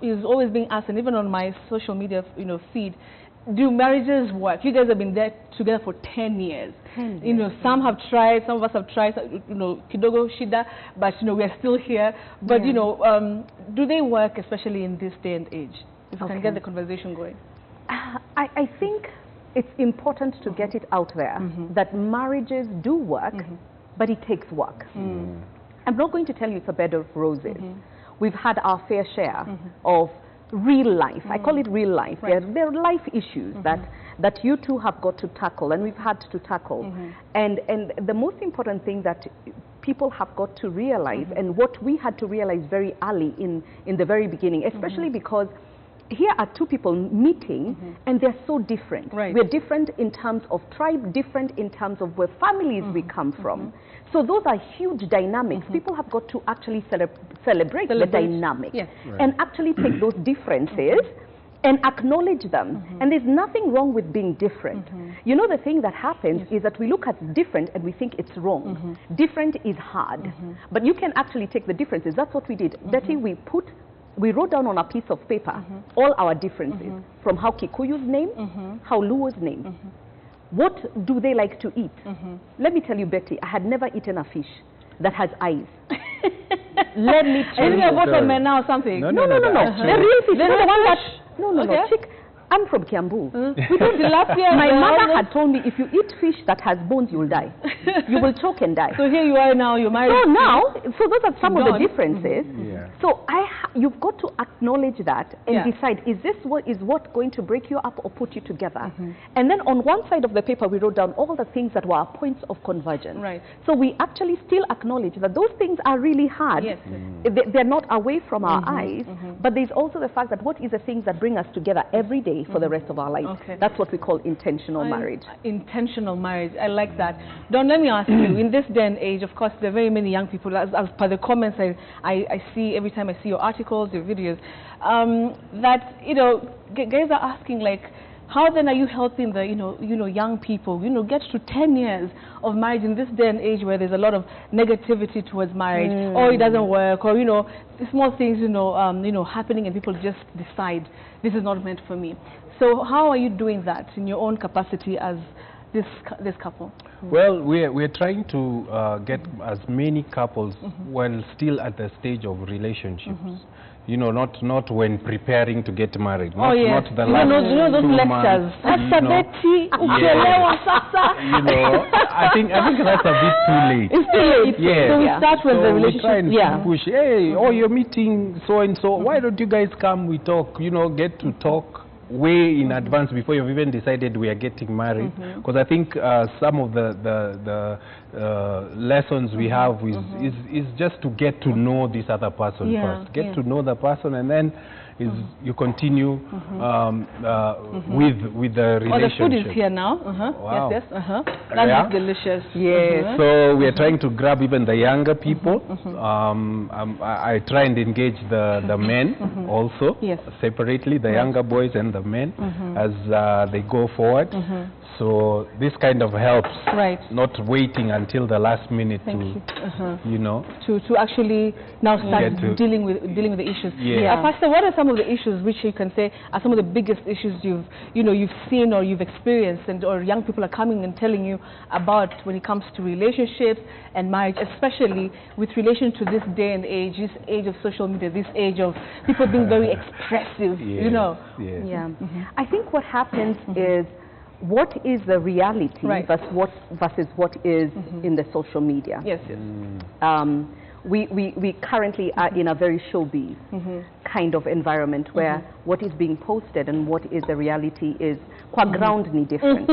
is always being asked, and even on my social media, feed, do marriages work? You guys have been there together for 10 years. 10 years. Some have tried, some of us have tried, kidogo shida, but we are still here. But do they work, especially in this day and age? If you can get the conversation going. I think it's important to get it out there that marriages do work, but it takes work. I'm not going to tell you it's a bed of roses. We've had our fair share of real life. I call it real life. Right. There are life issues that you two have got to tackle, and we've had to tackle. And the most important thing that people have got to realize, and what we had to realize very early in the very beginning, especially because here are two people meeting and they're so different. Right. We're different in terms of tribe, different in terms of where families we come from. So those are huge dynamics. People have got to actually celebrate the dynamic and actually take those differences and acknowledge them. And there's nothing wrong with being different. You know, the thing that happens is that we look at different and we think it's wrong. Different is hard. But you can actually take the differences. That's what we did. Betty, we wrote down on a piece of paper all our differences, from how Kikuyu's name, how Luo's name. What do they like to eat? Let me tell you, Betty, I had never eaten a fish that has eyes. Let me tell you. Are you about a man now or something? No. The real fish. The one that, no. Chick, I'm from Kiambu. We don't tilapia. My mother had told me, if you eat fish that has bones, you will die. You will choke and die. So here you are now, you're married. So those are some of the differences. So you've got to acknowledge that and decide, is this what going to break you up or put you together? And then on one side of the paper, we wrote down all the things that were our points of convergence. Right. So we actually still acknowledge that those things are really hard. Yes. They're not away from our eyes, but there's also the fact that what is the things that bring us together every day for the rest of our lives. That's what we call intentional marriage. Intentional marriage. I like that. Don, let me ask you, in this day and age, of course, there are very many young people, as per the comments I see every time I see your articles, your videos, that, guys are asking, like, how then are you helping the, young people, get to 10 years of marriage in this day and age where there's a lot of negativity towards marriage, or it doesn't work, or, small things, happening and people just decide this is not meant for me. So how are you doing that in your own capacity as this couple? Well, we're trying to get as many couples while still at the stage of relationships. Not when preparing to get married. Not the last those 2 lectures. I think that's a bit too late. It's too late. Yeah. So we start with the relationship. We try and push. Hey, you're meeting so and so. Why don't you guys come? We talk. Get to talk way in advance before you've even decided we are getting married. Because I think some of the lessons we have is just to get to know this other person first. Get to know the person, and then you continue with the relationship. The food is here now. Wow. Yes. That is delicious. Yeah. So we are trying to grab even the younger people. I try and engage the men also separately, the younger boys and the men as they go forward. So this kind of helps, not waiting until the last minute to actually now start dealing with the issues. Pastor, what are some of the issues which you can say are some of the biggest issues you've seen or you've experienced, or young people are coming and telling you about when it comes to relationships and marriage, especially with relation to this day and age, this age of social media, this age of people being very expressive, I think what happens is, what is the reality versus what is in the social media? We currently are in a very showbiz kind of environment where what is being posted and what is the reality is quite groundly different.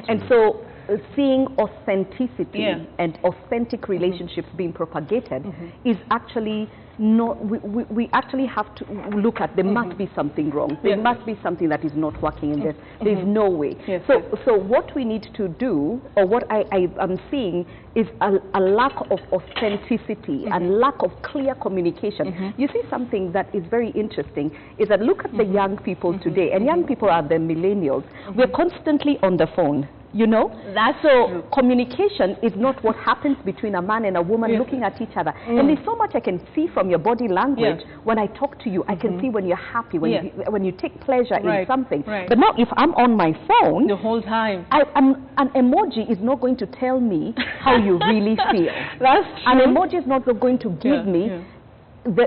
And so seeing authenticity and authentic relationships being propagated is actually we actually have to look at, there must be something wrong. There must be something that is not working in this. There's no way. So what we need to do, or what I am seeing, is a lack of authenticity and lack of clear communication. You see, something that is very interesting is that look at the young people today, and young people are the millennials. We're constantly on the phone. You know? That's so true. communication is not what happens between a man and a woman looking at each other. And there's so much I can see from your body language when I talk to you. I can see when you're happy, when you take pleasure in something. But now if I'm on my phone, the whole time, an emoji is not going to tell me how you really feel. That's true. An emoji is not going to give me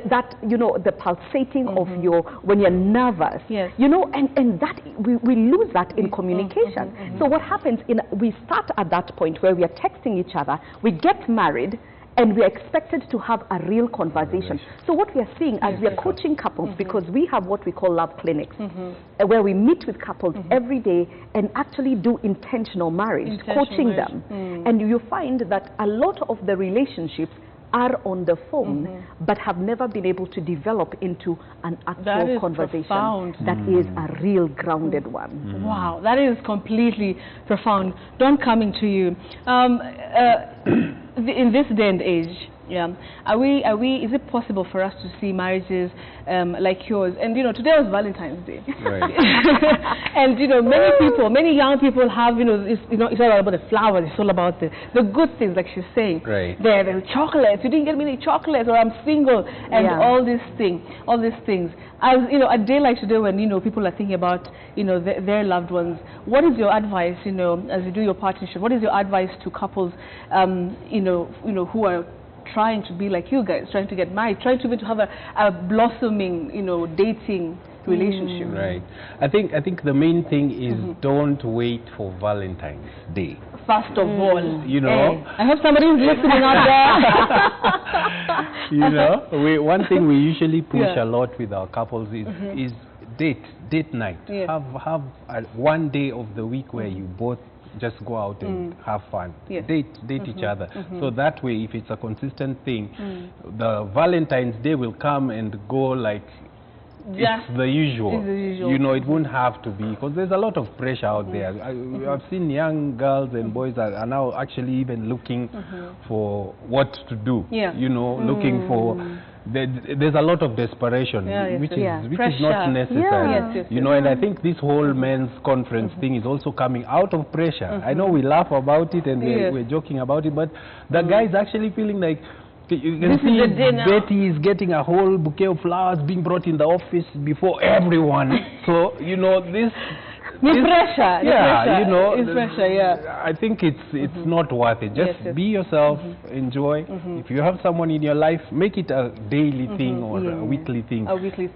that, you know, the pulsating of your, when you're nervous, you know, and that, we lose that in communication. So what happens, we start at that point where we are texting each other, we get married, and we are expected to have a real conversation. So what we are seeing as we are coaching couples, because we have what we call love clinics, where we meet with couples every day and actually do intentional marriage, coaching them. And you find that a lot of the relationships are on the phone, but have never been able to develop into an actual conversation that is a real grounded one. Wow, that is completely profound. Don, coming to you. In this day and age, is it possible for us to see marriages like yours? And you know, today was Valentine's Day, and you know, many young people have, it's all about the flowers, it's all about the good things, like she's saying. The chocolates, you didn't get me any chocolates, or I'm single, and all these things. As you know, a day like today, when people are thinking about their loved ones, what is your advice? As you do your partnership, what is your advice to couples? Who are trying to be like you guys, trying to get married, trying to have a blossoming, dating relationship. Right. I think the main thing is don't wait for Valentine's Day. First of all, I hope somebody is listening out there. One thing we usually push a lot with our couples is date night. Have one day of the week where you both just go out and have fun. Date each other. So that way, if it's a consistent thing, the Valentine's Day will come and go like it's the usual. It won't have to be, because there's a lot of pressure out there. I've seen young girls and boys that are now actually even looking for what to do. Looking for. There's a lot of desperation, which is not necessary. And I think this whole men's conference thing is also coming out of pressure. I know we laugh about it and we're joking about it, but the guy is actually feeling like, you can see Betty is getting a whole bouquet of flowers being brought in the office before everyone. So, this... pressure. It's pressure, I think it's not worth it. Just be yourself, enjoy. If you have someone in your life, make it a daily thing or a weekly thing.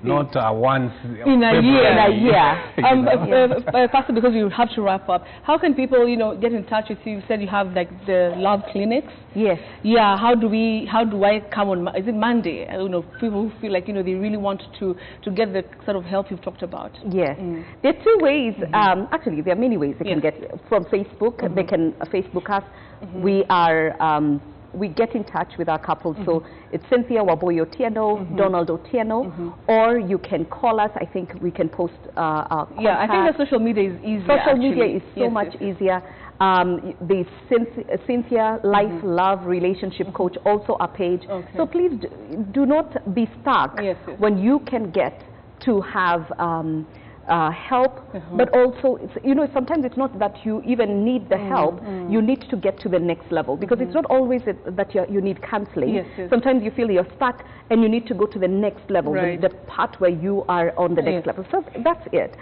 Not once in a year. Pastor, because you have to wrap up, how can people, get in touch with you? You said you have like the love clinics. Yes. Yeah. How do I come on? Is it Monday? I don't know. People who feel like they really want to get the sort of help you've talked about. Yes. There are two ways. Actually, there are many ways they can get from Facebook. They can Facebook us. We are. We get in touch with our couples. So it's Cynthia Otieno, Donald Otieno, or you can call us. I think we can post our contact. I think the social media is easier. Social media is so much easier. The Cynthia Life, Love, Relationship Coach, also a page. So please do not be stuck when you can get to have help, but also, sometimes it's not that you even need the help, you need to get to the next level, because it's not always that you need counseling. Sometimes you feel you're stuck and you need to go to the next level, the part where you are on the next level. So that's it.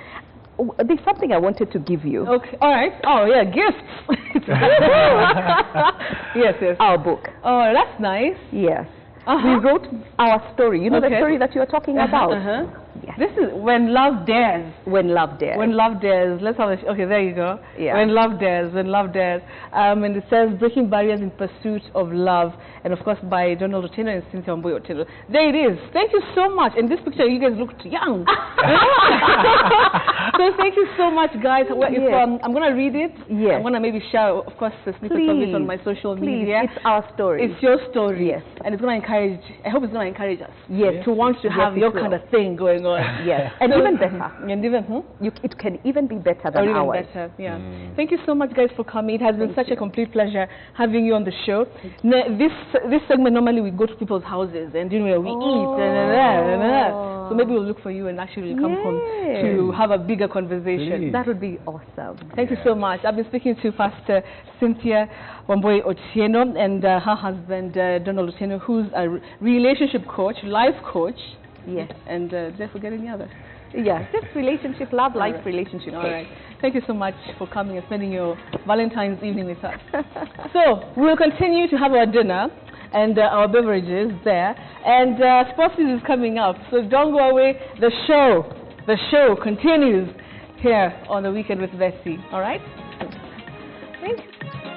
There's something I wanted to give you. Okay, all right. Oh, yeah, gifts. Yes. Our book. Oh, that's nice. Yes. We wrote our story. The story that you were talking about? Yes. This is When Love Dares. When Love Dares. When Love Dares. Let's have okay, there you go. When Love Dares. When Love Dares. And it says Breaking Barriers in Pursuit of Love. And of course by Donald Otieno and Cynthia Otieno. There it is. Thank you so much. In this picture you guys looked young. So thank you so much, guys. I'm going to read it. I'm going to maybe share, of course, the snippets of it on my social media. It's our story. It's your story. Yes. And it's going to encourage, I hope it's going to encourage us. Yes. To want to have your kind of thing going on. Yes. And even better. And even, it can even be better than ours. Better, Thank you so much, guys, for coming. It has been such a complete pleasure having you on the show. Now, this segment, normally we go to people's houses and we eat. So maybe we'll look for you and actually come home to have a bigger conversation. Please. That would be awesome. Thank you so much. I've been speaking to Pastor Cynthia Wambui Otieno and her husband, Donald Otieno, who's a relationship coach, life coach. Yes. And did I forget any other? Yeah, just relationship, love, life, relationship. All right. Thank you so much for coming and spending your Valentine's evening with us. So we'll continue to have our dinner and our beverages there. And sports news is coming up, so don't go away. The show continues here on The Weekend with Bessie. All right? Thank you.